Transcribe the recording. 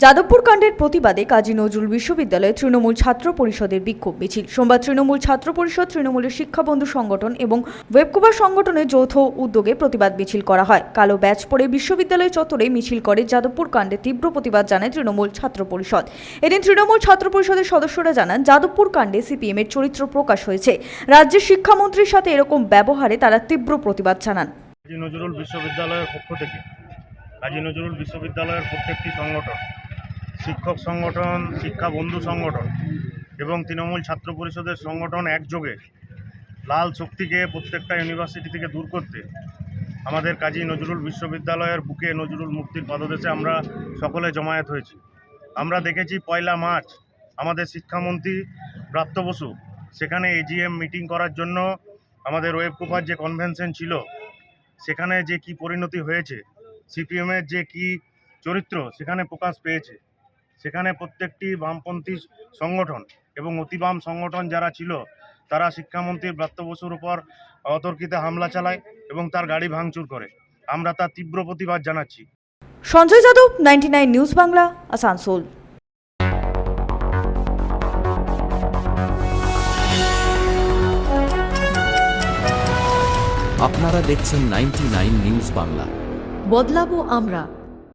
যাদবপুর কাণ্ডের প্রতিবাদে কাজী নজরুল বিশ্ববিদ্যালয়ে তৃণমূল ছাত্র পরিষদের বিক্ষোভ মিছিল। সোমবার তৃণমূল ছাত্র পরিষদ, তৃণমূলের শিক্ষা বন্ধু সংগঠন এবং ওয়েবকভার সংগঠনের যৌথ উদ্যোগে প্রতিবাদ মিছিল করা হয়। কালো ব্যাচ পরে বিশ্ববিদ্যালয় চত্বরে মিছিল করে যাদবপুর কাণ্ডে তীব্র প্রতিবাদ জানায় তৃণমূল ছাত্র পরিষদ। এদিন তৃণমূল ছাত্র পরিষদের সদস্যরা জানান, যাদবপুর কাণ্ডে সিপিএমের চরিত্র প্রকাশ হয়েছে। রাজ্যের শিক্ষামন্ত্রীর সাথে এরকম ব্যবহারে তারা তীব্র প্রতিবাদ জানান। কাজী নজরুল বিশ্ববিদ্যালয়ের পক্ষ থেকে কাজী নজরুল বিশ্ববিদ্যালয়ের প্রত্যেকটি সংগঠন, শিক্ষক সংগঠন, শিক্ষা বন্ধু সংগঠন এবং তৃণমূল ছাত্র পরিষদের সংগঠন একযোগে লাল শক্তিকে প্রত্যেকটা ইউনিভার্সিটি থেকে দূর করতে আমাদের কাজী নজরুল বিশ্ববিদ্যালয়ের বুকে নজরুল মুক্তির পদদেশে আমরা সকলে জমায়েত হয়েছি। আমরা দেখেছি 1 মার্চ আমাদের শিক্ষামন্ত্রী ব্রাত্য বসু সেখানে এজিএম মিটিং করার জন্য আমাদের ওয়েবকভার যে কনভেনশন ছিল সেখানে যে কি পরিণতি হয়েছে, সিপিএমের যে কি চরিত্র সেখানে প্রকাশ পেয়েছে। সেখানে প্রত্যেকটি বামপন্থী সংগঠন এবং অতিবাম সংগঠন যারা ছিল তারা শিক্ষামন্ত্রী ব্রাত্য বসুর উপর অতর্কিতে হামলা চালায় এবং তার গাড়ি ভাঙচুর করে। আমরা তার তীব্র প্রতিবাদ জানাচ্ছি। সঞ্জয় যাদব, 99 নিউজ বাংলা, আসানসোল। আপনারা দেখছেন 99 নিউজ বাংলা। বদলাবো আমরা।